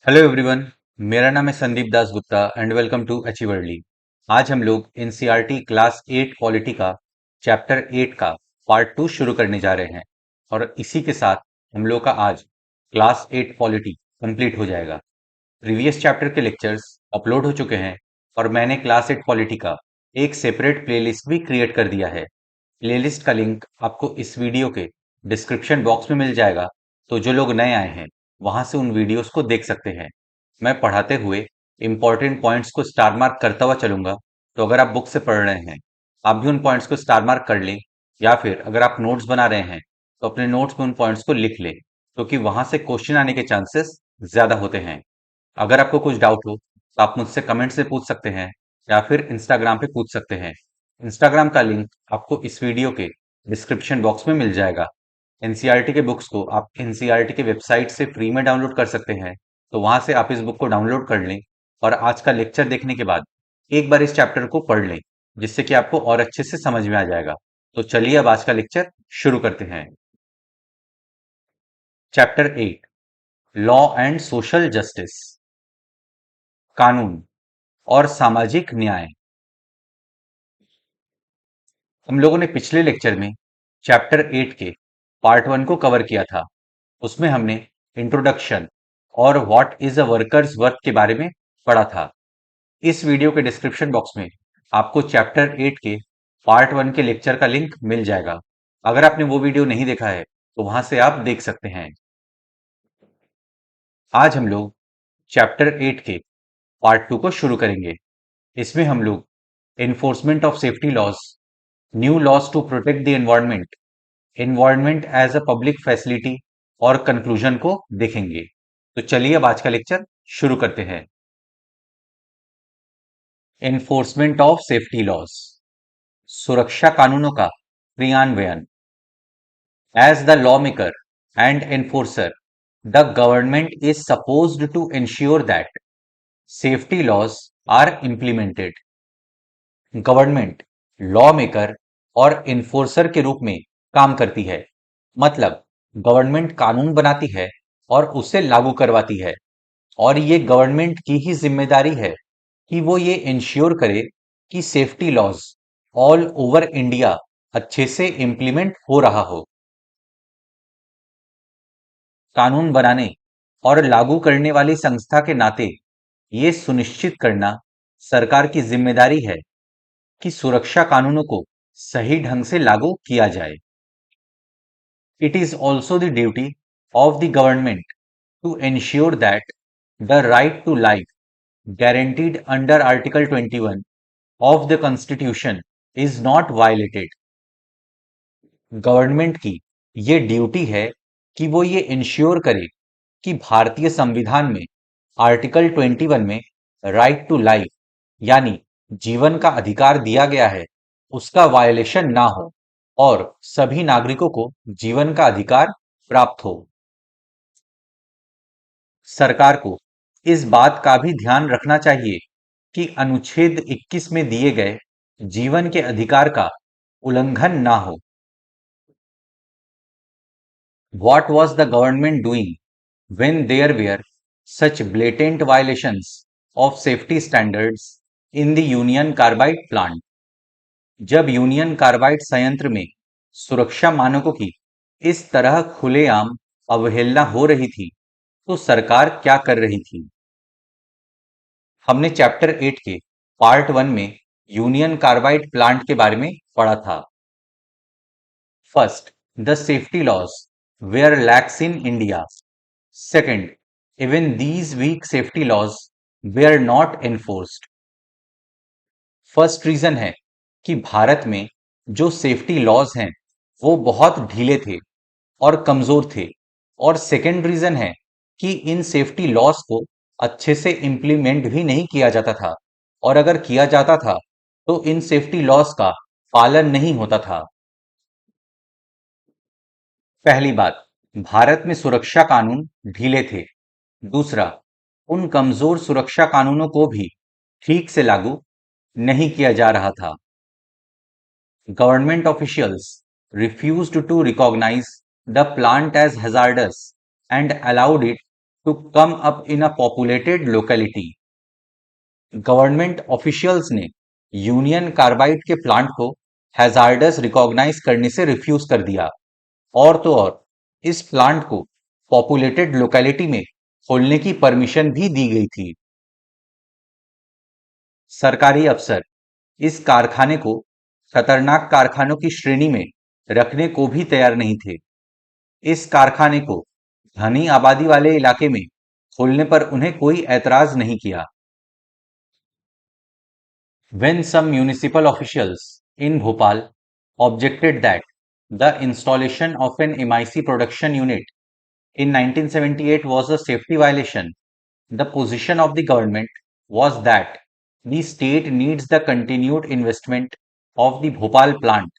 Hello everyone. मेरा नाम है Sandeep Das Gupta and welcome to अचीवर्ली। आज हम लोग एनसीईआरटी क्लास 8 पॉलिटी का चैप्टर 8 का पार्ट 2 शुरू करने जा रहे हैं और इसी के साथ हम लोग का आज क्लास 8 पॉलिटी कंप्लीट हो जाएगा। प्रीवियस चैप्टर के लेक्चर्स अपलोड हो चुके हैं और मैंने क्लास 8 पॉलिटी का एक सेपरेट प्लेलिस्ट भी क्रिएट कर दिया है। प्लेलिस्ट का लिंक आपको इस वीडियो के डिस्क्रिप्शन बॉक्स में मिल जाएगा, तो जो लोग नए आए हैं वहां से उन वीडियोस को देख सकते हैं। मैं पढ़ाते हुए इंपॉर्टेंट पॉइंट्स को स्टार मार्क करता हुआ चलूंगा, तो अगर आप बुक से पढ़ रहे हैं आप भी उन पॉइंट्स को स्टार मार्क कर लें, या फिर अगर आप नोट्स बना रहे हैं तो अपने नोट्स में उन पॉइंट्स को लिख लें, क्योंकि वहां से क्वेश्चन आने के चांसेस ज्यादा होते हैं। अगर आपको कुछ डाउट हो तो आप मुझसे कमेंट से पूछ सकते हैं या फिर इंस्टाग्राम पे पूछ सकते हैं। इंस्टाग्राम का लिंक आपको इस वीडियो के डिस्क्रिप्शन बॉक्स में मिल जाएगा। एनसीईआरटी के बुक्स को आप एनसीईआरटी के वेबसाइट से फ्री में डाउनलोड कर सकते हैं, तो वहां से आप इस बुक को डाउनलोड कर लें और आज का लेक्चर देखने के बाद एक बार इस चैप्टर को पढ़ लें, जिससे कि आपको और अच्छे से समझ में आ जाएगा। तो चलिए अब आज का लेक्चर शुरू करते हैं। Chapter 8, law and social justice, कानून और सामाजिक न्याय। हम लोगों ने पिछले लेक्चर में चैप्टर 8 के पार्ट 1 को कवर किया था। उसमें हमने इंट्रोडक्शन और what is a workers work के बारे में पढ़ा था। इस वीडियो के डिस्क्रिप्शन बॉक्स में आपको चैप्टर 8 के पार्ट 1 के लेक्चर का लिंक मिल जाएगा। अगर आपने वो वीडियो नहीं देखा है तो वहां से आप देख सकते हैं। आज हम लोग चैप्टर 8 के पार्ट 2 को शुरू करेंगे। इसमें हम लोग enforcement of safety laws, new laws to protect the environment, environment as a public facility और कंक्लूजन को देखेंगे। तो चलिए अब आज का लेक्चर शुरू करते हैं। एनफोर्समेंट ऑफ सेफ्टी लॉज, सुरक्षा कानूनों का क्रियान्वयन। As the law maker and enforcer, the government is supposed to ensure that safety laws are implemented. Government law maker और इन्फोर्सर के रूप में काम करती है, मतलब गवर्नमेंट कानून बनाती है और उसे लागू करवाती है, और ये गवर्नमेंट की ही जिम्मेदारी है कि वो ये इंश्योर करे कि safety laws all over India अच्छे से इम्प्लीमेंट हो रहा हो। कानून बनाने और लागू करने वाली संस्था के नाते ये सुनिश्चित करना सरकार की जिम्मेदारी है कि सुरक्षा कानूनों को सही ढंग से लागू किया जाए। It is also the duty of the government to ensure that the right to life guaranteed under Article 21 of the Constitution is not violated. Government की ये ड्यूटी है कि वो ये इंश्योर करे कि भारतीय संविधान में आर्टिकल 21 में राइट टू लाइफ यानी जीवन का अधिकार दिया गया है, उसका वायलेशन ना हो और सभी नागरिकों को जीवन का अधिकार प्राप्त हो। सरकार को इस बात का भी ध्यान रखना चाहिए कि अनुच्छेद 21 में दिए गए जीवन के अधिकार का उल्लंघन ना हो। What was the government doing when there were such blatant violations of safety standards in the Union Carbide plant? जब यूनियन कार्बाइड संयंत्र में सुरक्षा मानकों की इस तरह खुलेआम अवहेलना हो रही थी, तो सरकार क्या कर रही थी? हमने चैप्टर 8 के पार्ट 1 में यूनियन कार्बाइड प्लांट के बारे में पढ़ा था। First, the safety laws were lax in India. Second, even these weak safety laws were not enforced. First reason है कि भारत में जो सेफ्टी लॉज हैं वो बहुत ढीले थे और कमजोर थे, और सेकेंड रीजन है कि इन सेफ्टी लॉज को अच्छे से इम्प्लीमेंट भी नहीं किया जाता था, और अगर किया जाता था तो इन सेफ्टी लॉज का पालन नहीं होता था। पहली बात, भारत में सुरक्षा कानून ढीले थे। दूसरा, उन कमजोर सुरक्षा कानूनों को भी ठीक से लागू नहीं किया जा रहा था। Government officials refused to recognize the plant as hazardous and allowed it to come up in a populated locality. Government officials ने यूनियन कार्बाइड के प्लांट को हैजार्डस रिकॉग्नाइज करने से रिफ्यूज कर दिया, और तो और इस प्लांट को पॉपुलेटेड लोकेलिटी में खोलने की परमिशन भी दी गई थी। सरकारी अफसर इस कारखाने को खतरनाक कारखानों की श्रेणी में रखने को भी तैयार नहीं थे। इस कारखाने को घनी आबादी वाले इलाके में खोलने पर उन्हें कोई ऐतराज नहीं किया। When some municipal officials in Bhopal objected that the installation of an MIC production unit in 1978 was a safety violation, the position of the government was that the state needs the continued investment of the Bhopal plant,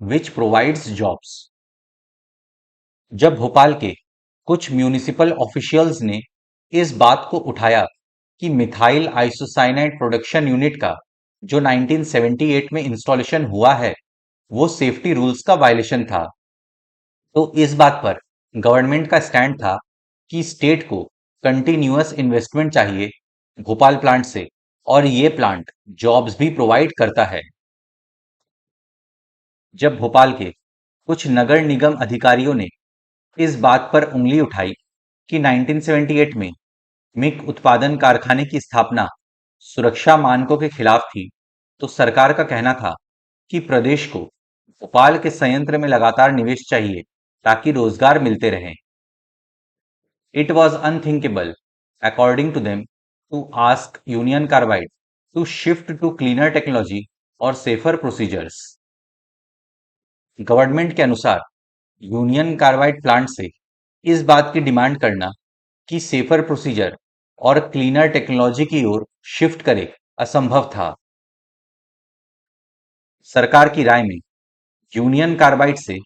which provides jobs. जब भोपाल के कुछ municipal officials ने इस बात को उठाया कि methyl isocyanide production unit का जो 1978 में इंस्टॉलेशन हुआ है वो सेफ्टी रूल्स का वायलेशन था, तो इस बात पर गवर्नमेंट का स्टैंड था कि स्टेट को कंटिन्यूअस इन्वेस्टमेंट चाहिए भोपाल प्लांट से, और ये प्लांट जॉब्स भी प्रोवाइड करता है। जब भोपाल के कुछ नगर निगम अधिकारियों ने इस बात पर उंगली उठाई कि 1978 में मिग उत्पादन कारखाने की स्थापना सुरक्षा मानकों के खिलाफ थी, तो सरकार का कहना था कि प्रदेश को भोपाल के संयंत्र में लगातार निवेश चाहिए ताकि रोजगार मिलते रहें। It was unthinkable, according to them, to ask Union Carbide to shift to cleaner technology और सेफर प्रोसीजर्स। गवर्नमेंट के अनुसार यूनियन कार्बाइड प्लांट से इस बात की डिमांड करना कि सेफर प्रोसीजर और क्लीनर टेक्नोलॉजी की ओर शिफ्ट करे असंभव था। सरकार की राय में यूनियन कार्बाइड से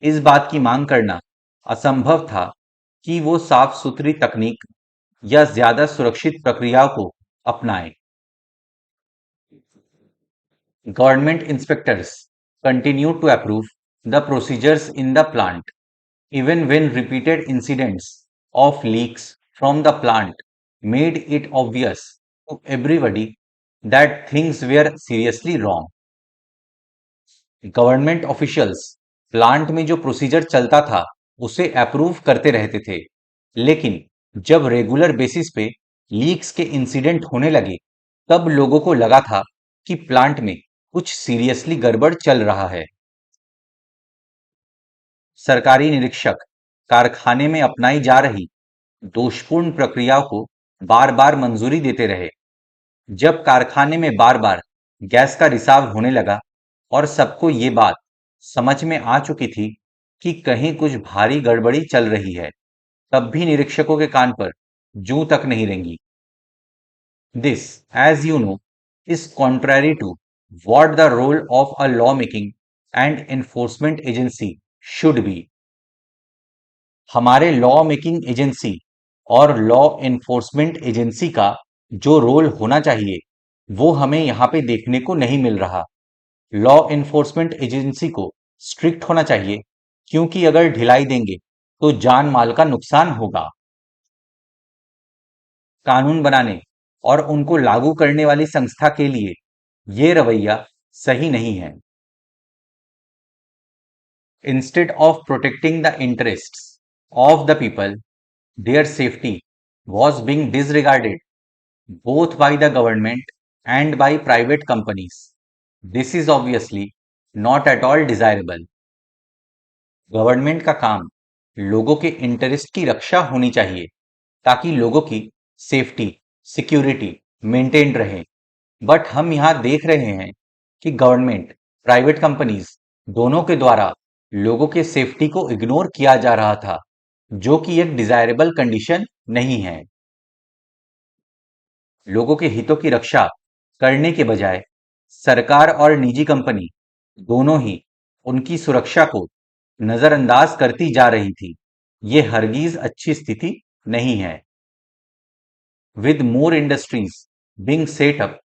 इस बात की मांग करना असंभव था कि वो साफ सुथरी तकनीक या ज्यादा सुरक्षित प्रक्रियाओं को अपनाए। Government inspectors continue to approve the procedures in the plant even when repeated incidents of leaks from the plant made it obvious to everybody that things were seriously wrong. Government officials plant में जो procedure चलता था उसे approve करते रहते थे, लेकिन जब रेगुलर बेसिस पे लीक्स के इंसिडेंट होने लगे तब लोगों को लगा था कि प्लांट में कुछ सीरियसली गड़बड़ चल रहा है। सरकारी निरीक्षक कारखाने में अपनाई जा रही दोषपूर्ण प्रक्रियाओं को बार बार मंजूरी देते रहे। जब कारखाने में बार बार गैस का रिसाव होने लगा और सबको ये बात समझ में आ चुकी थी कि कहीं कुछ भारी गड़बड़ी चल रही है, तब भी निरीक्षकों के कान पर जूं तक नहीं रेंगी। This, as you know, is contrary to what the role of a lawmaking and enforcement agency should be. हमारे लॉ मेकिंग एजेंसी और लॉ एनफोर्समेंट एजेंसी का जो रोल होना चाहिए वो हमें यहाँ पे देखने को नहीं मिल रहा। लॉ एनफोर्समेंट एजेंसी को स्ट्रिक्ट होना चाहिए, क्योंकि अगर ढिलाई देंगे तो जान माल का नुकसान होगा। कानून बनाने और उनको लागू करने वाली संस्था के लिए ये रवैया सही नहीं है। Instead of protecting the interests of the people, their safety was being disregarded both by the government and by private companies. This is obviously not at all desirable. Government का काम लोगों के इंटरेस्ट की रक्षा होनी चाहिए ताकि लोगों की सेफ्टी सिक्योरिटी मेंटेन रहे, बट हम यहाँ देख रहे हैं कि गवर्नमेंट प्राइवेट कंपनीज दोनों के द्वारा लोगों के सेफ्टी को इग्नोर किया जा रहा था, जो कि एक डिजायरेबल कंडीशन नहीं है। लोगों के हितों की रक्षा करने के बजाय सरकार और निजी कंपनी दोनों ही उनकी सुरक्षा को नजरअंदाज करती जा रही थी। ये हरगिज अच्छी स्थिति नहीं है। With more industries being set up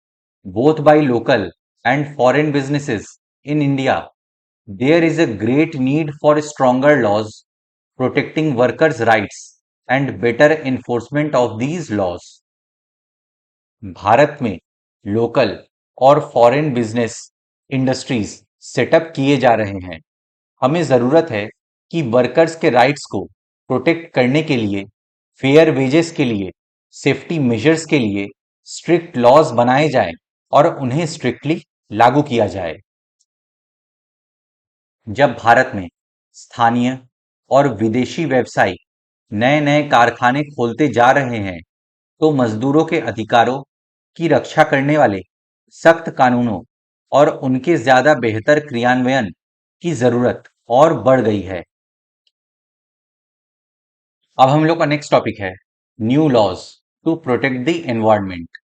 both by local and foreign businesses in India, there is a great need for stronger laws protecting workers' rights and better enforcement of these laws. Bharat में local और foreign business industries setup किए जा रहे हैं। हमें जरूरत है कि वर्कर्स के राइट्स को प्रोटेक्ट करने के लिए, फेयर वेजेस के लिए, सेफ्टी मेजर्स के लिए स्ट्रिक्ट लॉज बनाए जाएं और उन्हें स्ट्रिक्टली लागू किया जाए। जब भारत में स्थानीय और विदेशी व्यवसायी नए नए कारखाने खोलते जा रहे हैं, तो मजदूरों के अधिकारों की रक्षा करने वाले सख्त कानूनों और उनके ज्यादा बेहतर क्रियान्वयन की जरूरत और बढ़ गई है। अब हम लोग का नेक्स्ट टॉपिक है new laws to protect the environment.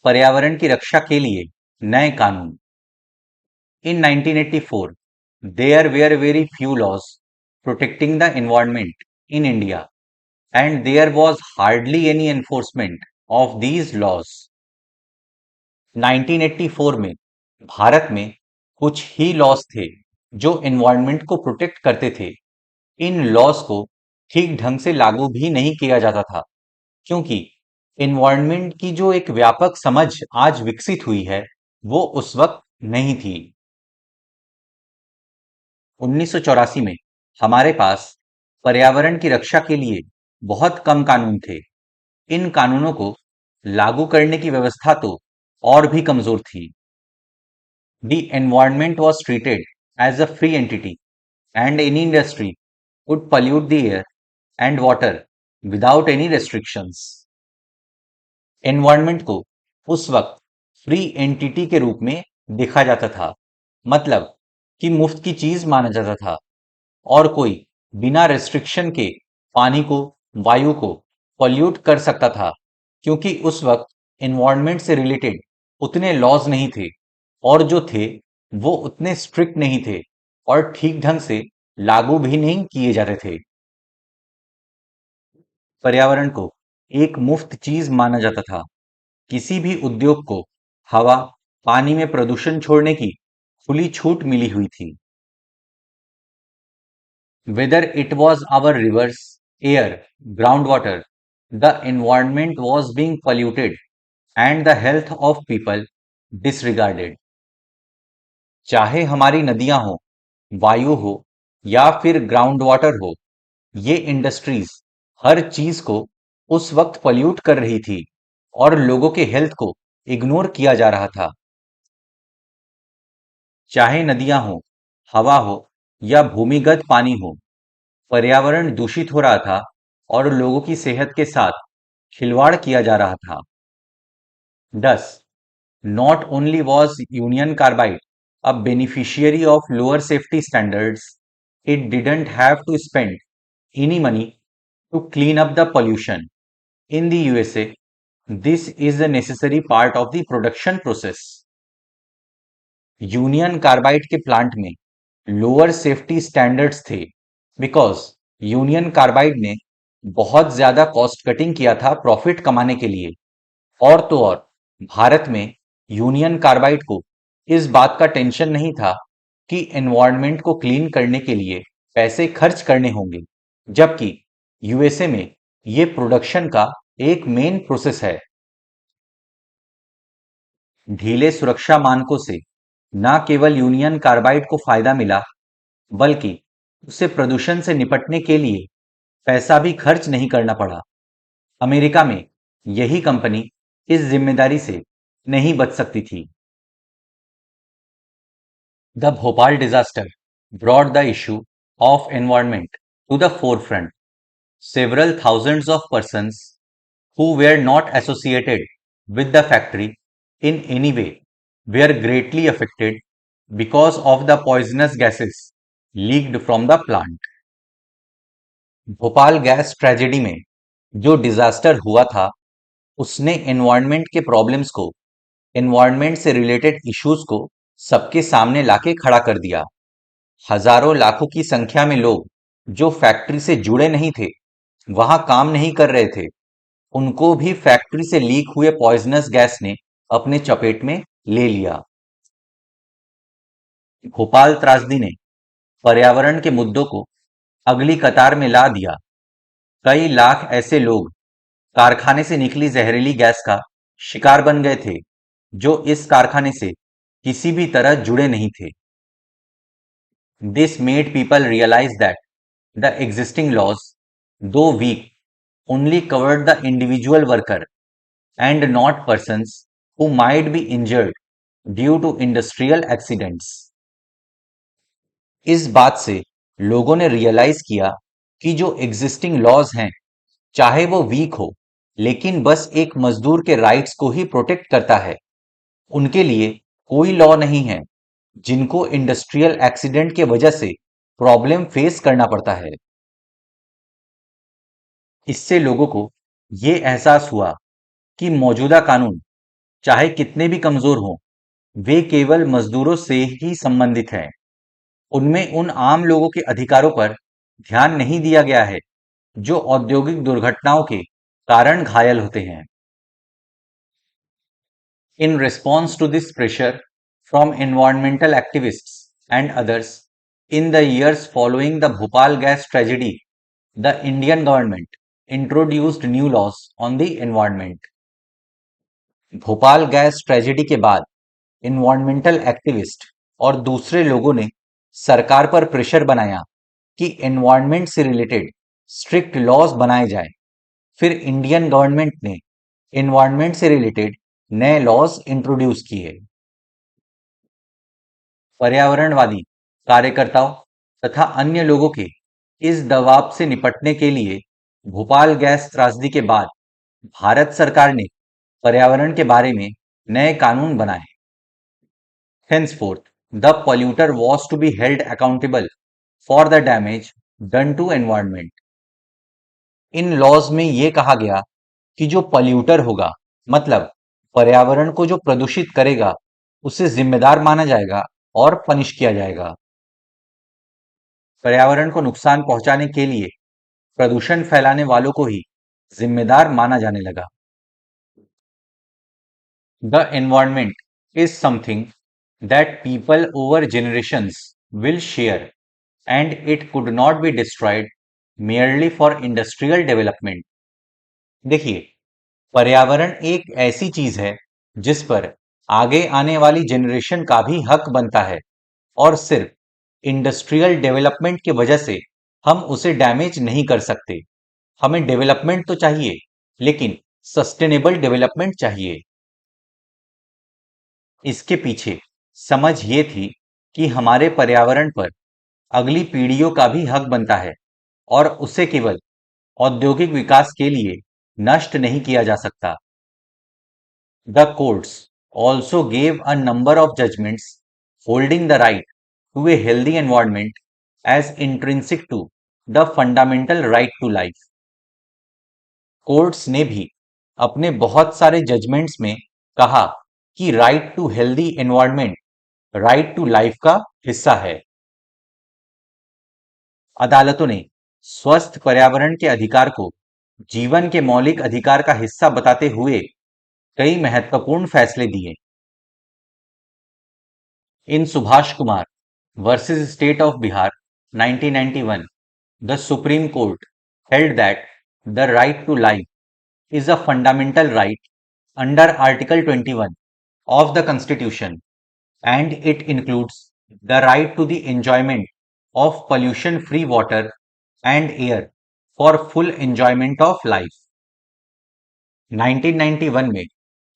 पर्यावरण की रक्षा के लिए नए कानून। In 1984, there were very few laws protecting the environment in India, and there was hardly any enforcement of these laws. 1984 में भारत में कुछ ही लॉज थे जो एनवायरनमेंट को प्रोटेक्ट करते थे। इन लॉज को ठीक ढंग से लागू भी नहीं किया जाता था, क्योंकि एनवायरनमेंट की जो एक व्यापक समझ आज विकसित हुई है, वो उस वक्त नहीं थी। 1984 में हमारे पास पर्यावरण की रक्षा के लिए बहुत कम कानून थे। इन कानूनों को लागू करने की व्यवस्था तो और भी कमजोर थी। The environment was treated as a free entity, and any industry could pollute the air and water without any restrictions. Environment को उस वक्त फ्री एंटिटी के रूप में देखा जाता था, मतलब कि मुफ्त की चीज माना जाता था, और कोई बिना रेस्ट्रिक्शन के पानी को, वायु को पॉल्यूट कर सकता था, क्योंकि उस वक्त एनवायरनमेंट से रिलेटेड उतने लॉज नहीं थे, और जो थे वो उतने स्ट्रिक्ट नहीं थे और ठीक ढंग से लागू भी नहीं किए जाते थे। पर्यावरण को एक मुफ्त चीज माना जाता था। किसी भी उद्योग को हवा, पानी में प्रदूषण छोड़ने की खुली छूट मिली हुई थी। Whether it was our rivers, air, groundwater, the environment was being polluted and the health of people disregarded. चाहे हमारी नदियां हो, वायु हो या फिर ग्राउंड वाटर हो, ये इंडस्ट्रीज हर चीज को उस वक्त पॉल्यूट कर रही थी और लोगों के हेल्थ को इग्नोर किया जा रहा था। चाहे नदियां हो, हवा हो या भूमिगत पानी हो, पर्यावरण दूषित हो रहा था और लोगों की सेहत के साथ खिलवाड़ किया जा रहा था। 10. Not only was Union Carbide a beneficiary of lower safety standards, it didn't have to spend any money to clean up the pollution. In the USA, this is a necessary part of the production process. Union carbide के plant में lower safety standards थे, because union carbide ने बहुत ज्यादा cost cutting किया था profit कमाने के लिए। और तो और भारत में यूनियन कार्बाइड को इस बात का टेंशन नहीं था कि एनवायरनमेंट को क्लीन करने के लिए पैसे खर्च करने होंगे, जबकि यूएसए में ये प्रोडक्शन का एक मेन प्रोसेस है। ढीले सुरक्षा मानकों से न केवल यूनियन कार्बाइड को फायदा मिला, बल्कि उसे प्रदूषण से निपटने के लिए पैसा भी खर्च नहीं करना पड़ा। अमेरिका में यही कंपनी इस जिम्मेदारी से नहीं बच सकती थी। The Bhopal disaster brought the issue of environment to the forefront. Several thousands of persons who were not associated with the factory in any way were greatly affected because of the poisonous gases leaked from the plant. Bhopal gas tragedy में जो disaster हुआ था, उसने environment के problems को, environment से related issues को सबके सामने लाके खड़ा कर दिया। हजारों लाखों की संख्या में लोग जो फैक्ट्री से जुड़े नहीं थे, वहां काम नहीं कर रहे थे, उनको भी फैक्ट्री से लीक हुए पॉइजनस गैस ने अपने चपेट में ले लिया। भोपाल त्रासदी ने पर्यावरण के मुद्दों को अगली कतार में ला दिया। कई लाख ऐसे लोग कारखाने से निकली जहरीली गैस का शिकार बन गए थे जो इस कारखाने से किसी भी तरह जुड़े नहीं थे। This made people realize that the existing laws, though weak, only covered the individual worker and not persons who might be injured due to industrial accidents. इस बात से लोगों ने रियलाइज किया कि जो एग्जिस्टिंग लॉज हैं, चाहे वो वीक हो, लेकिन बस एक मजदूर के राइट्स को ही प्रोटेक्ट करता है। उनके लिए कोई लॉ नहीं है जिनको इंडस्ट्रियल एक्सीडेंट के वजह से प्रॉब्लम फेस करना पड़ता है। इससे लोगों को ये एहसास हुआ कि मौजूदा कानून चाहे कितने भी कमजोर हों, वे केवल मजदूरों से ही संबंधित हैं। उनमें उन आम लोगों के अधिकारों पर ध्यान नहीं दिया गया है जो औद्योगिक दुर्घटनाओं के कारण घायल होते हैं। In response to this pressure from environmental activists and others, in the years following the Bhopal gas tragedy, the Indian government introduced new laws on the environment. Bhopal gas tragedy के बाद इन्वायरमेंटल एक्टिविस्ट और दूसरे लोगों ने सरकार पर pressure बनाया कि एनवायरनमेंट से रिलेटेड स्ट्रिक्ट लॉज बनाए जाएं। फिर इंडियन गवर्नमेंट ने एनवायरनमेंट से रिलेटेड नए लॉज इंट्रोड्यूस किए। पर्यावरणवादी कार्यकर्ताओं तथा अन्य लोगों के इस दबाव से निपटने के लिए भोपाल गैस त्रासदी के बाद भारत सरकार ने पर्यावरण के बारे में नए कानून बनाए। Henceforth, the polluter was to be held accountable for the damage done to environment. इन लॉज में ये कहा गया कि जो पॉल्यूटर होगा, मतलब पर्यावरण को जो प्रदूषित करेगा, उसे जिम्मेदार माना जाएगा और पनिश किया जाएगा। पर्यावरण को नुकसान पहुंचाने के लिए प्रदूषण फैलाने वालों को ही जिम्मेदार माना जाने लगा। The environment is something that people over generations will share and it could not be destroyed merely for industrial development. देखिए, पर्यावरण एक ऐसी चीज है जिस पर आगे आने वाली जनरेशन का भी हक बनता है और सिर्फ इंडस्ट्रियल डेवलपमेंट की वजह से हम उसे डैमेज नहीं कर सकते। हमें डेवलपमेंट तो चाहिए, लेकिन सस्टेनेबल डेवलपमेंट चाहिए। इसके पीछे समझ ये थी कि हमारे पर्यावरण पर अगली पीढ़ियों का भी हक बनता है और उसे केवल औद्योगिक विकास के लिए नष्ट नहीं किया जा सकता। The courts also gave a number of judgments holding the right to a healthy environment as intrinsic to the fundamental right to life. Courts ने भी अपने बहुत सारे जजमेंट्स में कहा कि right to healthy environment right to life का हिस्सा है। अदालतों ने स्वस्थ पर्यावरण के अधिकार को जीवन के मौलिक अधिकार का हिस्सा बताते हुए कई महत्वपूर्ण फैसले दिए। In Subhash Kumar versus state of Bihar 1991, the supreme court held that the right to life is a fundamental right under Article 21 of the Constitution, and it includes the right to the enjoyment of pollution-free water and air for full enjoyment of life. 1991 में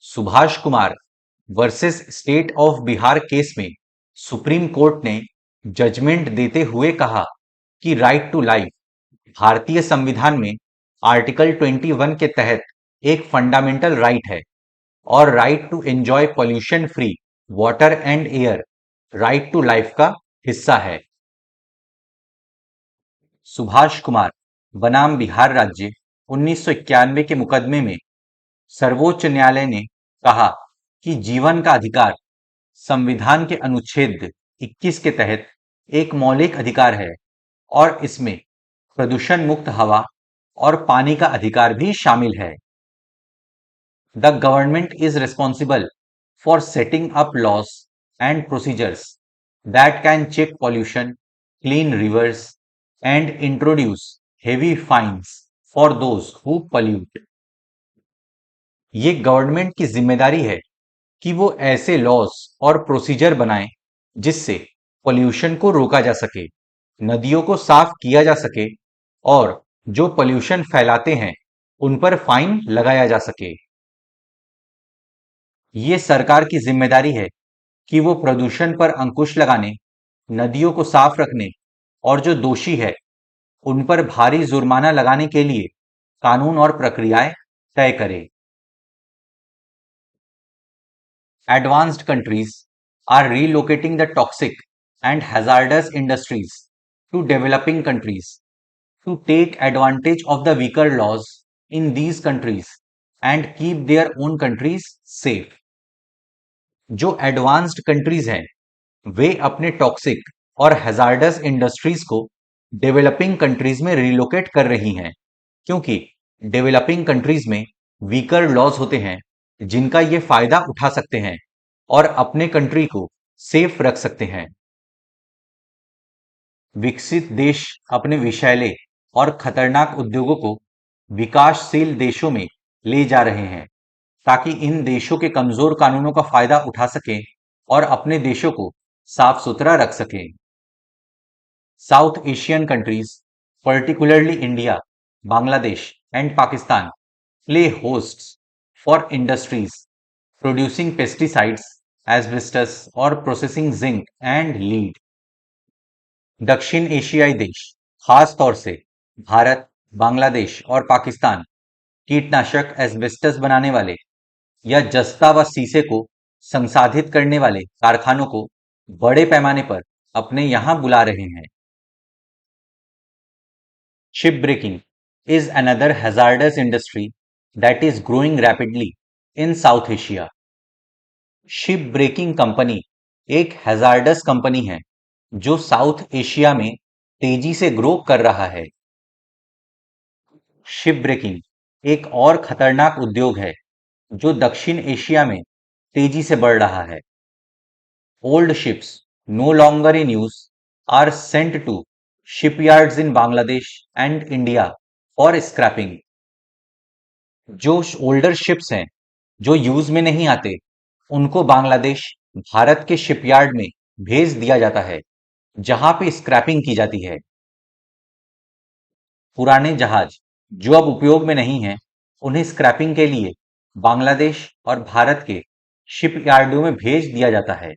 Subhash Kumar versus state of Bihar case में supreme court ने judgement देते हुए कहा कि right to life भारतीय संविधान में आर्टिकल 21 के तहत एक फंडामेंटल राइट है और right to enjoy pollution free water and air right to life का हिस्सा है। सुभाष कुमार बनाम बिहार राज्य 1991 के मुकदमे में सर्वोच्च न्यायालय ने कहा कि जीवन का अधिकार संविधान के अनुच्छेद 21 के तहत एक मौलिक अधिकार है और इसमें प्रदूषण मुक्त हवा और पानी का अधिकार भी शामिल है। The government is responsible for setting up laws and procedures that can check pollution, clean rivers and introduce heavy fines for those who pollute. ये गवर्नमेंट की जिम्मेदारी है कि वो ऐसे लॉज और प्रोसीजर बनाए जिससे पोल्यूशन को रोका जा सके, नदियों को साफ किया जा सके और जो पोल्यूशन फैलाते हैं उन पर फाइन लगाया जा सके। ये सरकार की जिम्मेदारी है कि वो प्रदूषण पर अंकुश लगाने, नदियों को साफ रखने और जो दोषी है उन पर भारी जुर्माना लगाने के लिए कानून और प्रक्रियाएं तय करे। Advanced countries are relocating the toxic and hazardous industries to developing countries to take advantage of the weaker laws in these countries and keep their own countries safe. जो एडवांस्ड कंट्रीज हैं वे अपने टॉक्सिक और hazards industries को developing countries में relocate कर रही हैं क्योंकि डेवलपिंग कंट्रीज में वीकर लॉज होते हैं जिनका ये फायदा उठा सकते हैं और अपने कंट्री को सेफ रख सकते हैं। विकसित देश अपने विषैले और खतरनाक उद्योगों को विकासशील देशों में ले जा रहे हैं ताकि इन देशों के कमजोर कानूनों का फायदा उठा सकें और अपने देशों को साफ सुथरा रख सकें। South Asian countries, particularly India, Bangladesh, and Pakistan, play hosts for industries producing pesticides, asbestos, or processing zinc and lead. दक्षिण एशियाई देश, खास तौर से भारत, बांग्लादेश और पाकिस्तान, कीटनाशक एस्बेस्टस बनाने वाले या जस्ता व शीशे को संसाधित करने वाले कारखानों को बड़े पैमाने पर अपने यहां बुला रहे हैं। Shipbreaking is another hazardous industry that is growing rapidly in South Asia. Ship breaking company एक हैजार्डस कंपनी है जो साउथ एशिया में तेजी से ग्रो कर रहा है। शिप ब्रेकिंग एक और खतरनाक उद्योग है जो दक्षिण एशिया में तेजी से बढ़ रहा है। Old ships no longer in use are sent to shipyards in Bangladesh and India for scrapping. जो ओल्डर शिप्स हैं जो यूज में नहीं आते उनको बांग्लादेश, भारत के शिपयार्ड में भेज दिया जाता है जहां पे स्क्रैपिंग की जाती है। पुराने जहाज जो अब उपयोग में नहीं हैं उन्हें स्क्रैपिंग के लिए बांग्लादेश और भारत के शिपयार्डों में भेज दिया जाता है।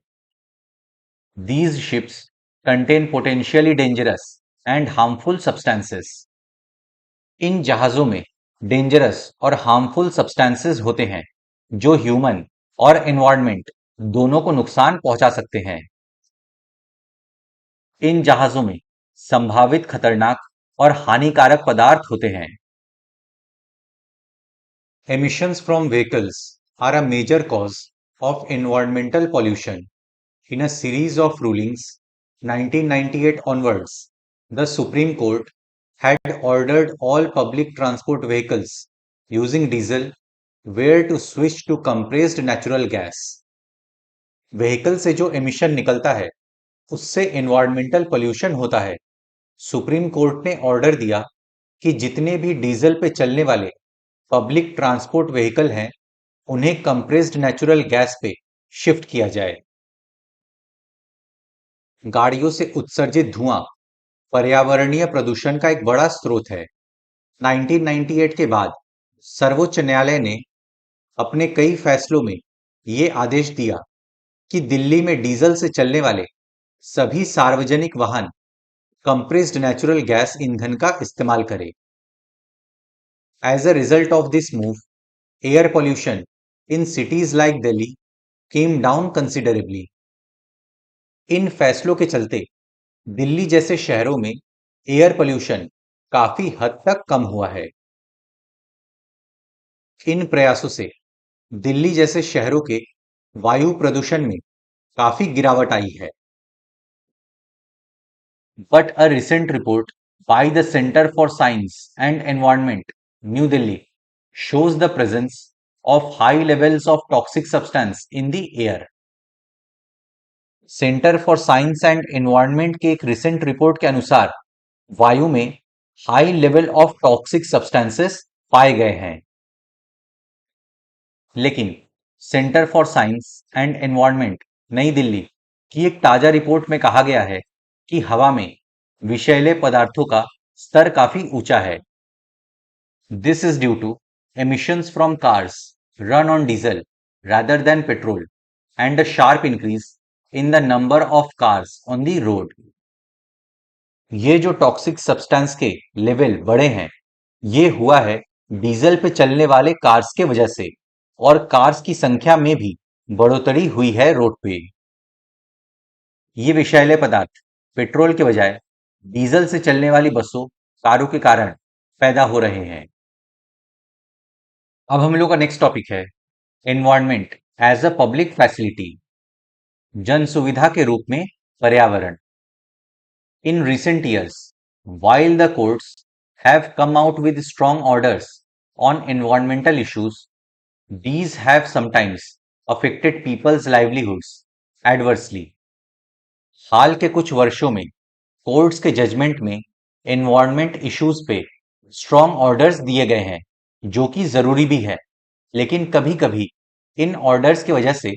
These ships contain potentially dangerous and harmful substances. इन जहाजों में डेंजरस और हार्मफुल सब्सटेंसेस होते हैं जो ह्यूमन और एनवायरनमेंट दोनों को नुकसान पहुंचा सकते हैं। इन जहाजों में संभावित खतरनाक और हानिकारक पदार्थ होते हैं। Emissions from vehicles are a major cause of environmental pollution. In a series of rulings, 1998 onwards, the Supreme Court had ordered all public transport vehicles using diesel were to switch to compressed natural gas. Vehicle से जो emission निकलता है उससे environmental pollution होता है। Supreme court ने order दिया कि जितने भी डीजल पे चलने वाले पब्लिक ट्रांसपोर्ट व्हीकल हैं उन्हें कंप्रेस्ड नेचुरल गैस पे शिफ्ट किया जाए। गाड़ियों से उत्सर्जित धुआं पर्यावरणीय प्रदूषण का एक बड़ा स्रोत है। 1998 के बाद सर्वोच्च न्यायालय ने अपने कई फैसलों में ये आदेश दिया कि दिल्ली में डीजल से चलने वाले सभी सार्वजनिक वाहन कंप्रेस्ड नेचुरल गैस ईंधन का इस्तेमाल करें। As a result of this move, air pollution in cities like Delhi came down considerably. इन फैसलों के चलते दिल्ली जैसे शहरों में एयर पोल्यूशन काफी हद तक कम हुआ है। इन प्रयासों से दिल्ली जैसे शहरों के वायु प्रदूषण में काफी गिरावट आई है। But a recent report by the Center for Science and Environment, New Delhi, shows the presence of high levels of toxic substance in the air. Centre for science and environment के एक रिसेंट रिपोर्ट के अनुसार वायु में high level of toxic substances पाए गए हैं। लेकिन centre for science and environment नई दिल्ली की एक ताजा रिपोर्ट में कहा गया है कि हवा में विषैले पदार्थों का स्तर काफी ऊंचा है। This is due to emissions from cars run on diesel rather than petrol and a sharp increase in the number of cars on the road. ये जो टॉक्सिक सब्सटेंस के लेवल बढ़े हैं, ये हुआ है डीजल पे चलने वाले कार्स के वजह से, और कार्स की संख्या में भी बढ़ोतरी हुई है रोड पे। ये विषैले पदार्थ पेट्रोल के बजाय डीजल से चलने वाली बसों, कारों के कारण पैदा हो रहे हैं। अब हम लोग का नेक्स्ट टॉपिक है environment as a public facility, जन सुविधा के रूप में पर्यावरण। इन recent years, while the courts have come out with strong orders on environmental issues, these have sometimes affected people's livelihoods adversely. हाल के कुछ वर्षों में कोर्ट्स के जजमेंट में एनवायरनमेंट इश्यूज पे स्ट्रॉन्ग ऑर्डर्स दिए गए हैं, जो कि जरूरी भी है, लेकिन कभी-कभी इन ऑर्डर्स की वजह से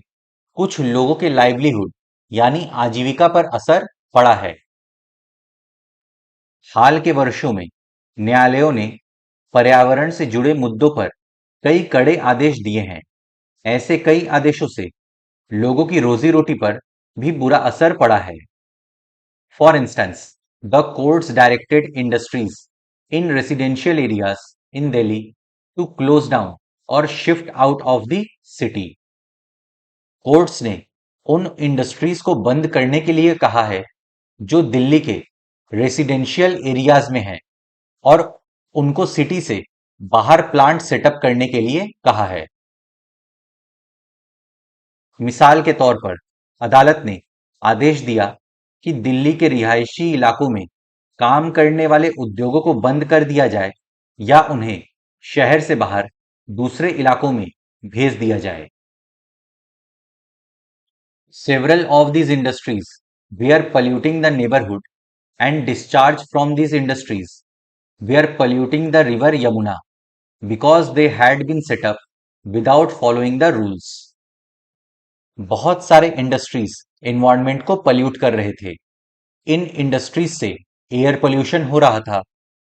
कुछ लोगों के लाइवलीहुड यानी आजीविका पर असर पड़ा है। हाल के वर्षों में न्यायालयों ने पर्यावरण से जुड़े मुद्दों पर कई कड़े आदेश दिए हैं। ऐसे कई आदेशों से लोगों की रोजी रोटी पर भी बुरा असर पड़ा है। For instance, the courts directed industries in residential areas in Delhi to close down और shift out of the city. Courts ने उन इंडस्ट्रीज को बंद करने के लिए कहा है जो दिल्ली के रेसिडेंशियल एरियाज में है, और उनको सिटी से बाहर प्लांट सेटअप करने के लिए कहा है। मिसाल के तौर पर अदालत ने आदेश दिया कि दिल्ली के रिहायशी इलाकों में काम करने वाले उद्योगों को बंद कर दिया जाए या उन्हें शहर से बाहर दूसरे इलाकों में भेज दिया जाए। Several of these industries were polluting the neighborhood, and discharge from these industries were polluting the river Yamuna because they had been set up without following the rules. बहुत सारे इंडस्ट्रीज एनवायरनमेंट को पल्यूट कर रहे थे। इन industries से air pollution हो रहा था।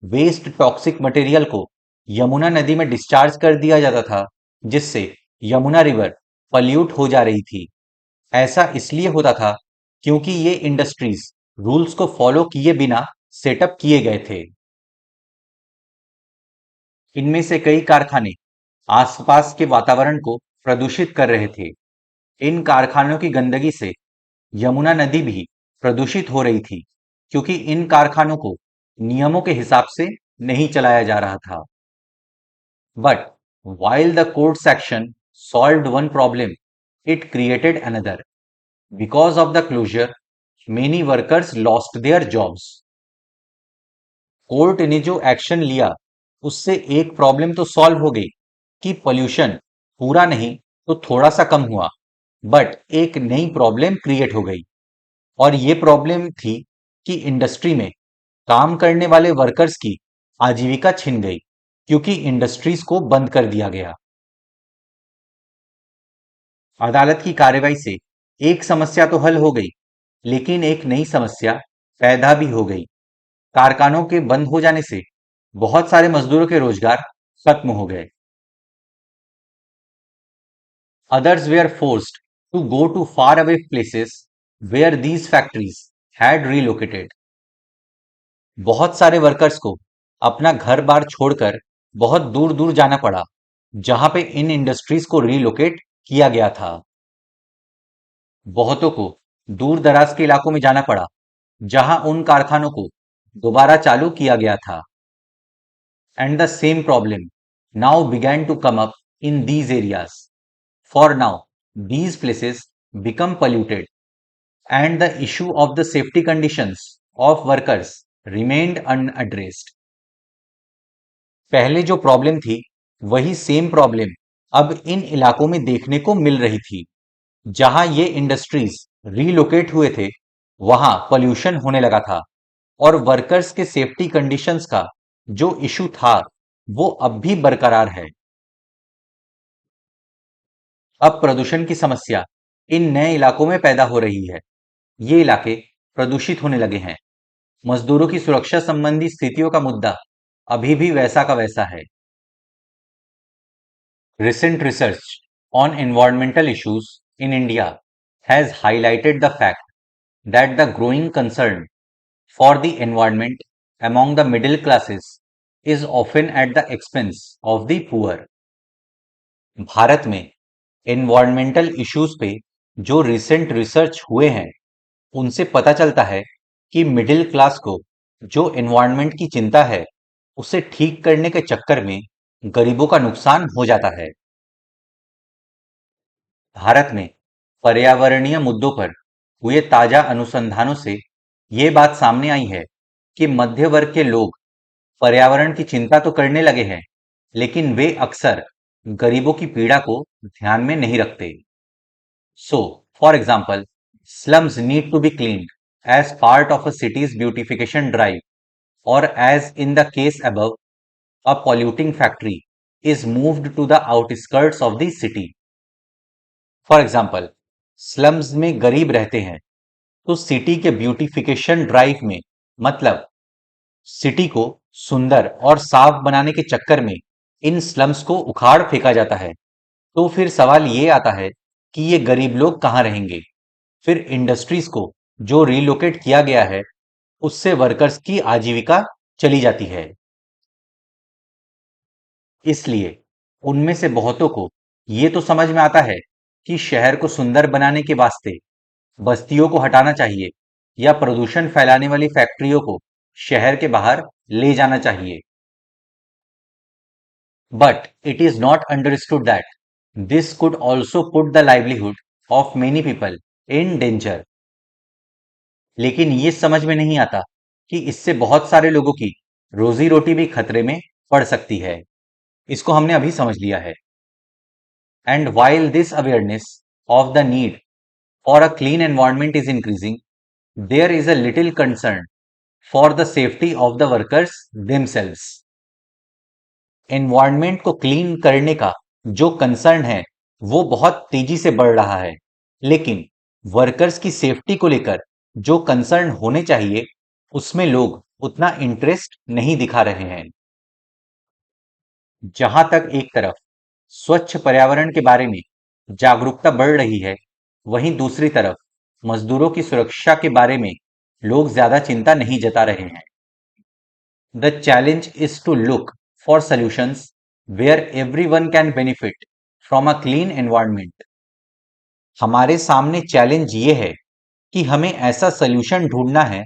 वेस्ट टॉक्सिक मटेरियल को यमुना नदी में डिस्चार्ज कर दिया जाता था, जिससे यमुना रिवर पल्यूट हो जा रही थी। ऐसा इसलिए होता था क्योंकि ये इंडस्ट्रीज रूल्स को फॉलो किए बिना सेटअप किए गए थे। इनमें से कई कारखाने आसपास के वातावरण को प्रदूषित कर रहे थे। इन कारखानों की गंदगी से यमुना नदी भी प्रदूषित हो रही थी, क्योंकि इन कारखानों को नियमों के हिसाब से नहीं चलाया जा रहा था। But while the court's action solved one problem, it created another. Because of the closure, many workers lost their jobs. Court ने जो एक्शन लिया उससे एक प्रॉब्लम तो सॉल्व हो गई कि पोल्यूशन पूरा नहीं तो थोड़ा सा कम हुआ, बट एक नई प्रॉब्लम क्रिएट हो गई, और ये प्रॉब्लम थी कि इंडस्ट्री में काम करने वाले वर्कर्स की आजीविका छिन गई क्योंकि इंडस्ट्रीज को बंद कर दिया गया। अदालत की कार्रवाई से एक समस्या तो हल हो गई, लेकिन एक नई समस्या पैदा भी हो गई। कारखानों के बंद हो जाने से बहुत सारे मजदूरों के रोजगार खत्म हो गए। Others were forced to go to far away places where these factories had relocated. बहुत सारे वर्कर्स को अपना घर बार छोड़कर बहुत दूर दूर जाना पड़ा, जहां पे इन इंडस्ट्रीज को रीलोकेट किया गया था। बहुतों को दूर दराज के इलाकों में जाना पड़ा, जहां उन कारखानों को दोबारा चालू किया गया था। And the same problem now began to come up in these areas. For now, these places become polluted, and the issue of the safety conditions of workers remained unaddressed. पहले जो प्रॉब्लम थी वही सेम प्रॉब्लम अब इन इलाकों में देखने को मिल रही थी। जहां ये इंडस्ट्रीज रीलोकेट हुए थे, वहां पोल्यूशन होने लगा था, और वर्कर्स के सेफ्टी कंडीशंस का जो इशू था वो अब भी बरकरार है। अब प्रदूषण की समस्या इन नए इलाकों में पैदा हो रही है। ये इलाके प्रदूषित होने लगे हैं। मजदूरों की सुरक्षा संबंधी स्थितियों का मुद्दा अभी भी वैसा का वैसा है। Recent research on environmental issues in India has highlighted the fact that the growing concern for the environment among the middle classes is often at the expense of the poor. Bharat में एनवायरमेंटल इश्यूज पे जो recent research हुए हैं उनसे पता चलता है कि मिडिल क्लास को जो एनवायरनमेंट की चिंता है उसे ठीक करने के चक्कर में गरीबों का नुकसान हो जाता है। भारत में पर्यावरणीय मुद्दों पर हुए ताजा अनुसंधानों से ये बात सामने आई है कि मध्य वर्ग के लोग पर्यावरण की चिंता तो करने लगे हैं, लेकिन वे अक्सर गरीबों की पीड़ा को ध्यान में नहीं रखते। For example, slums need to be cleaned as part of a city's beautification drive, or as in the case above, a polluting factory is moved to the outskirts of the city. For example, slums में गरीब रहते हैं तो city के beautification drive में, मतलब city को सुंदर और साफ बनाने के चक्कर में इन स्लम्स को उखाड़ फेंका जाता है। तो फिर सवाल ये आता है कि ये गरीब लोग कहाँ रहेंगे। फिर इंडस्ट्रीज को जो रिलोकेट किया गया है उससे वर्कर्स की आजीविका चली जाती है। इसलिए उनमें से बहुतों को ये तो समझ में आता है कि शहर को सुंदर बनाने के वास्ते बस्तियों को हटाना चाहिए या प्रदूषण फैलाने वाली फैक्ट्रियों को शहर के बाहर ले जाना चाहिए। But it is not understood that this could also put the livelihood of many people in danger. लेकिन ये समझ में नहीं आता कि इससे बहुत सारे लोगों की रोजी रोटी भी खतरे में पड़ सकती है। इसको हमने अभी समझ लिया है। And while this awareness of the need for a clean environment is increasing, there is a little concern for the safety of the workers themselves. Environment को क्लीन करने का जो कंसर्न है वो बहुत तेजी से बढ़ रहा है, लेकिन वर्कर्स की सेफ्टी को लेकर जो कंसर्न होने चाहिए उसमें लोग उतना इंटरेस्ट नहीं दिखा रहे हैं। जहां तक एक तरफ स्वच्छ पर्यावरण के बारे में जागरूकता बढ़ रही है, वहीं दूसरी तरफ मजदूरों की सुरक्षा के बारे में लोग ज्यादा चिंता नहीं जता रहे हैं। The challenge is to look for solutions where everyone can benefit from a clean environment. हमारे सामने चैलेंज ये है कि हमें ऐसा सॉल्यूशन ढूंढना है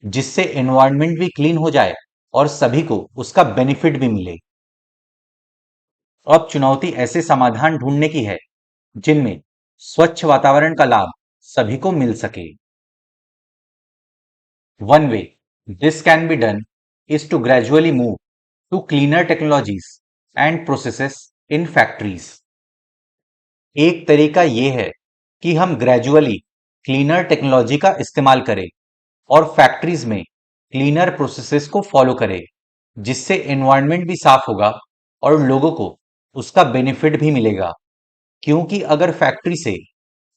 जिससे एनवायरनमेंट भी क्लीन हो जाए और सभी को उसका बेनिफिट भी मिले। अब चुनौती ऐसे समाधान ढूंढने की है जिनमें स्वच्छ वातावरण का लाभ सभी को मिल सके। One way this can be done is to gradually move to cleaner technologies and processes in factories. एक तरीका यह है कि हम ग्रेजुअली क्लीनर टेक्नोलॉजी का इस्तेमाल करें और फैक्ट्रीज में क्लीनर प्रोसेसेस को फॉलो करें, जिससे एनवायरनमेंट भी साफ होगा और लोगों को उसका बेनिफिट भी मिलेगा। क्योंकि अगर फैक्ट्री से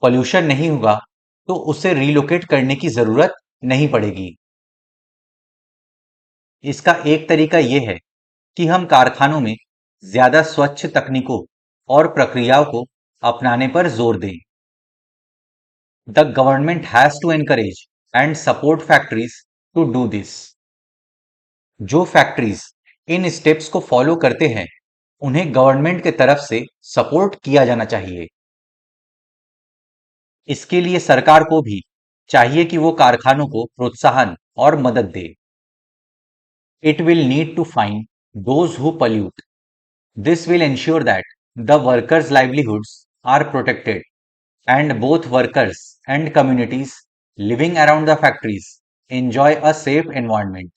पॉल्यूशन नहीं होगा तो उसे रिलोकेट करने की जरूरत नहीं पड़ेगी। इसका एक तरीका यह है कि हम कारखानों में ज्यादा स्वच्छ तकनीकों और प्रक्रियाओं को अपनाने पर जोर दें। The government has to encourage and support factories to do this. जो फैक्ट्रीज इन स्टेप्स को फॉलो करते हैं उन्हें गवर्नमेंट के तरफ से सपोर्ट किया जाना चाहिए। इसके लिए सरकार को भी चाहिए कि वो कारखानों को प्रोत्साहन और मदद दे। It will need to find those who pollute. This will ensure that the workers' livelihoods are protected and both workers and communities living around the factories enjoy a safe environment.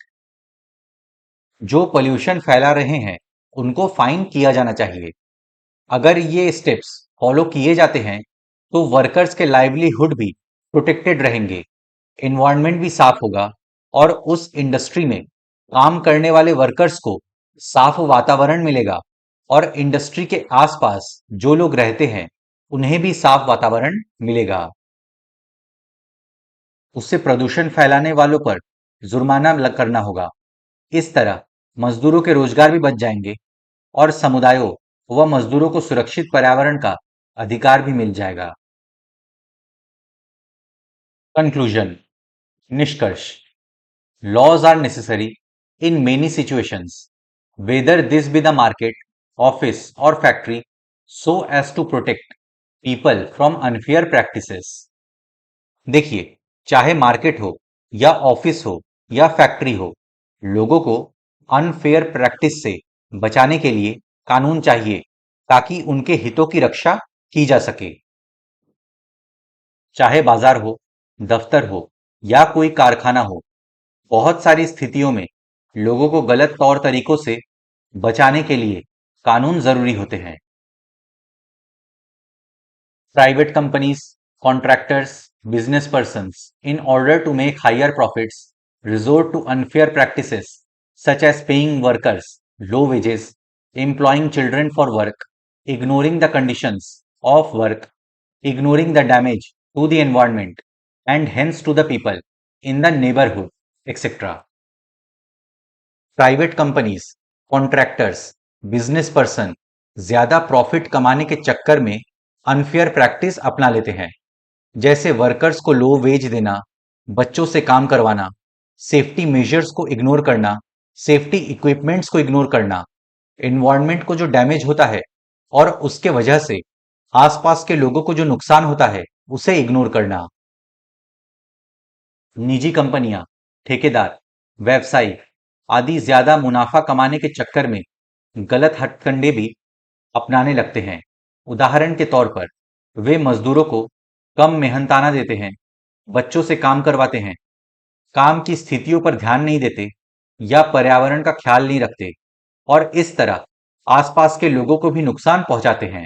जो पोल्यूशन फैला रहे हैं उनको fine किया जाना चाहिए। अगर ये स्टेप्स फॉलो किए जाते हैं तो वर्कर्स के लाइवलीहुड भी प्रोटेक्टेड रहेंगे, एनवायरनमेंट भी साफ होगा और उस इंडस्ट्री में काम करने वाले वर्कर्स को साफ वातावरण मिलेगा और इंडस्ट्री के आसपास जो लोग रहते हैं उन्हें भी साफ वातावरण मिलेगा। उससे प्रदूषण फैलाने वालों पर जुर्माना करना होगा। इस तरह मजदूरों के रोजगार भी बच जाएंगे और समुदायों व मजदूरों को सुरक्षित पर्यावरण का अधिकार भी मिल जाएगा। कंक्लूजन, निष्कर्ष, laws are necessary in many situations, whether this be the market, office or factory, so as to protect people from unfair practices. देखिए, चाहे मार्केट हो या ऑफिस हो या फैक्ट्री हो, लोगों को अनफेयर प्रैक्टिस से बचाने के लिए कानून चाहिए ताकि उनके हितों की रक्षा की जा सके। चाहे बाजार हो, दफ्तर हो या कोई कारखाना हो, बहुत सारी स्थितियों में लोगों को गलत तौर तरीकों से बचाने के लिए कानून जरूरी होते हैं। Private companies, contractors, business persons, in order to make higher profits, resort to unfair practices such as paying workers low wages, employing children for work, ignoring the conditions of work, ignoring the damage to the environment and hence to the people in the neighborhood, etc. Private companies, contractors, business person ज्यादा profit कमाने के चक्कर में unfair practice अपना लेते हैं, जैसे workers को लो वेज देना, बच्चों से काम करवाना, सेफ्टी मेजर्स को इग्नोर करना, सेफ्टी इक्विपमेंट्स को इग्नोर करना, एनवायरनमेंट को जो डैमेज होता है और उसके वजह से आसपास के लोगों को जो नुकसान होता है उसे इग्नोर करना। निजी कंपनियां, ठेकेदार, व्यवसायी आदि ज्यादा मुनाफा कमाने के चक्कर में गलत हथकंडे भी अपनाने लगते हैं। उदाहरण के तौर पर वे मजदूरों को कम मेहनताना देते हैं, बच्चों से काम करवाते हैं, काम की स्थितियों पर ध्यान नहीं देते या पर्यावरण का ख्याल नहीं रखते और इस तरह आसपास के लोगों को भी नुकसान पहुंचाते हैं।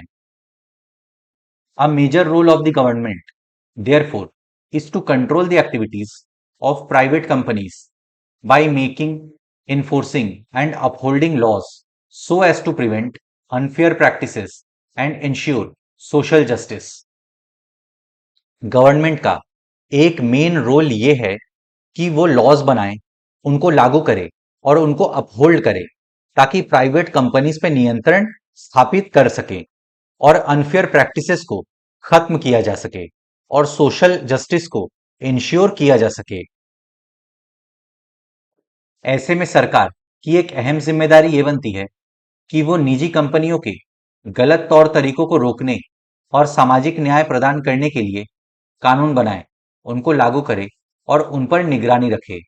A major role of the government, therefore, is to control the activities of private companies by making, enforcing, and upholding laws so as to prevent unfair practices and ensure social justice. Government का एक main role ये है कि वो laws बनाए, उनको लागू करे और उनको अपहोल्ड करे ताकि प्राइवेट कंपनीज पे नियंत्रण स्थापित कर सके और अनफेयर प्रैक्टिसेस को खत्म किया जा सके और सोशल जस्टिस को इंश्योर किया जा सके। ऐसे में सरकार की एक अहम जिम्मेदारी ये बनती है कि वो निजी कंपनियों के गलत तौर तरीकों को रोकने और सामाजिक न्याय प्रदान करने के लिए कानून बनाए, उनको लागू करे और उन पर निगरानी रखे।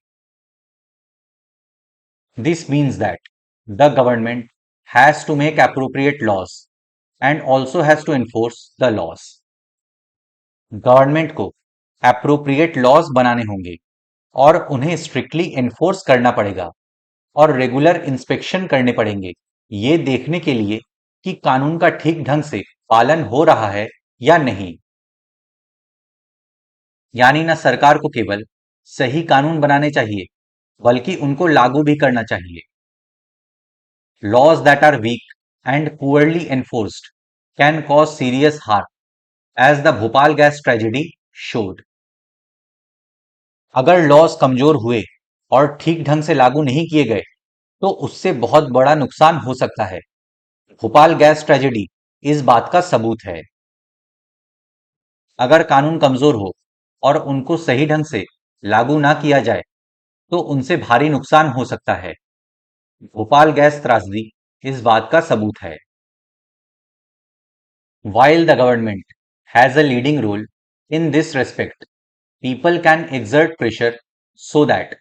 This means that the government has to make appropriate laws and also has to enforce the laws. Government को एप्रोप्रिएट लॉज बनाने होंगे और उन्हें स्ट्रिक्टली एनफोर्स करना पड़ेगा और रेगुलर इंस्पेक्शन करने पड़ेंगे, ये देखने के लिए कि कानून का ठीक ढंग से पालन हो रहा है या नहीं। यानी ना सरकार को केवल सही कानून बनाने चाहिए बल्कि उनको लागू भी करना चाहिए। Laws that are weak and poorly enforced can cause serious harm as the Bhopal gas tragedy showed. अगर लॉज कमजोर हुए और ठीक ढंग से लागू नहीं किए गए तो उससे बहुत बड़ा नुकसान हो सकता है। भोपाल गैस ट्रेजेडी इस बात का सबूत है। अगर कानून कमजोर हो और उनको सही ढंग से लागू ना किया जाए तो उनसे भारी नुकसान हो सकता है। भोपाल गैस त्रासदी इस बात का सबूत है। While the government has a leading role in this respect, people can exert pressure so that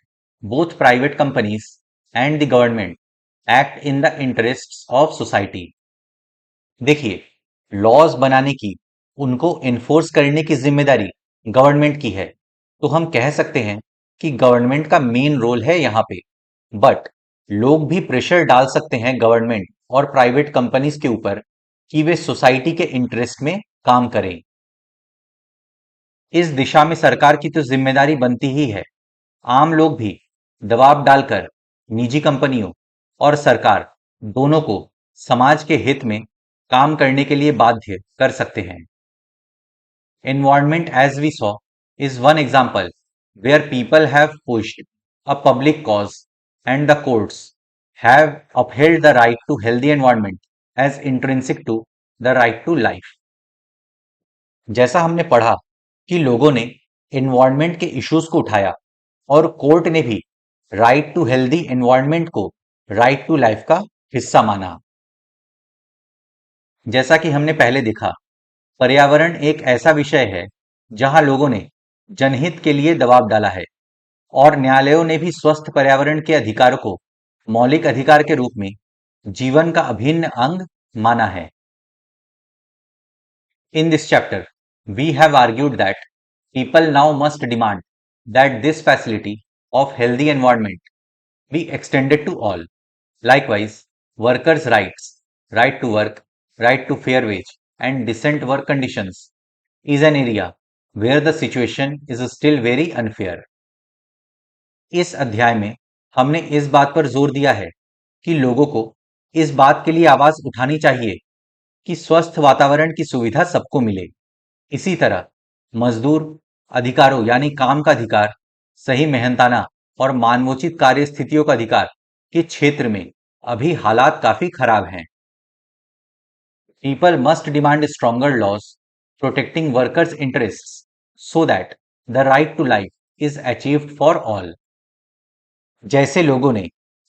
both private companies and the government act in the interests of society. देखिए, लॉज बनाने की, उनको इन्फोर्स करने की जिम्मेदारी गवर्नमेंट की है, तो हम कह सकते हैं कि गवर्नमेंट का मेन रोल है यहाँ पे। बट लोग भी प्रेशर डाल सकते हैं गवर्नमेंट और प्राइवेट कंपनीज के ऊपर कि वे सोसाइटी के इंटरेस्ट में काम करें। इस दिशा में सरकार की तो जिम्मेदारी बनती ही है। आम लोग भी दबाव डालकर निजी कंपनियों और सरकार दोनों को समाज के हित में काम करने के लिए बाध्य कर सकते हैं। Environment, as we saw, is one example where people have pushed a public cause and the courts have upheld the right to healthy environment as intrinsic to the right to life. जैसा हमने पढ़ा कि लोगों ने environment के issues को उठाया और कोर्ट ने भी राइट टू हेल्दी एनवायरनमेंट को राइट टू लाइफ का हिस्सा माना। जैसा कि हमने पहले देखा, पर्यावरण एक ऐसा विषय है जहां लोगों ने जनहित के लिए दबाव डाला है और न्यायालयों ने भी स्वस्थ पर्यावरण के अधिकार को मौलिक अधिकार के रूप में जीवन का अभिन्न अंग माना है। In this chapter, we have argued that people now must demand that this facility of healthy environment be extended to all. Likewise, workers' rights, right to work, right to fair wage, and decent work conditions is an area where the situation is still very unfair. इस अध्याय में हमने इस बात पर जोर दिया है कि लोगों को इस बात के लिए आवाज उठानी चाहिए कि स्वस्थ वातावरण की सुविधा सबको मिले। इसी तरह मजदूर अधिकारों यानी काम का अधिकार, सही मेहनताना और मानवोचित कार्य स्थितियों का अधिकार के क्षेत्र में अभी हालात काफी खराब हैं। People must demand stronger laws protecting workers' interests so that the right to life is achieved for all. जैसे लोगों ने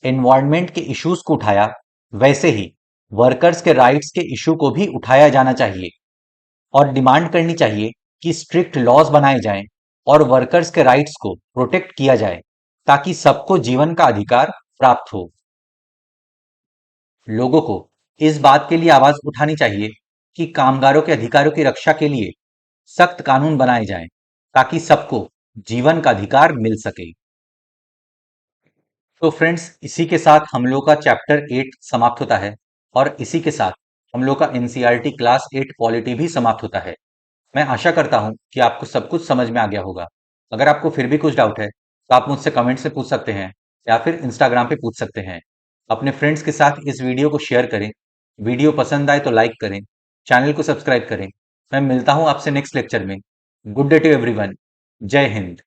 एनवायरनमेंट के इश्यूज को उठाया, वैसे ही वर्कर्स के राइट्स के इशू को भी उठाया जाना चाहिए और डिमांड करनी चाहिए कि स्ट्रिक्ट लॉज बनाए जाएं और वर्कर्स के राइट्स को प्रोटेक्ट किया जाए ताकि सबको जीवन का अधिकार प्राप्त हो। लोगों को इस बात के लिए आवाज उठानी चाहिए कि कामगारों के अधिकारों की रक्षा के लिए सख्त कानून बनाए जाएं ताकि सबको जीवन का अधिकार मिल सके। तो फ्रेंड्स, इसी के साथ हम लोग का चैप्टर 8 समाप्त होता है और इसी के साथ हम लोग का एनसीईआरटी क्लास 8 पॉलिटी भी समाप्त होता है। मैं आशा करता हूं कि आपको सब कुछ समझ में आ गया होगा। अगर आपको फिर भी कुछ डाउट है तो आप मुझसे कमेंट से पूछ सकते हैं या फिर इंस्टाग्राम पे पूछ सकते हैं। अपने फ्रेंड्स के साथ इस वीडियो को शेयर करें। वीडियो पसंद आए तो लाइक करें, चैनल को सब्सक्राइब करें। मैं मिलता हूं आपसे नेक्स्ट लेक्चर में। Good day to everyone. जय हिंद।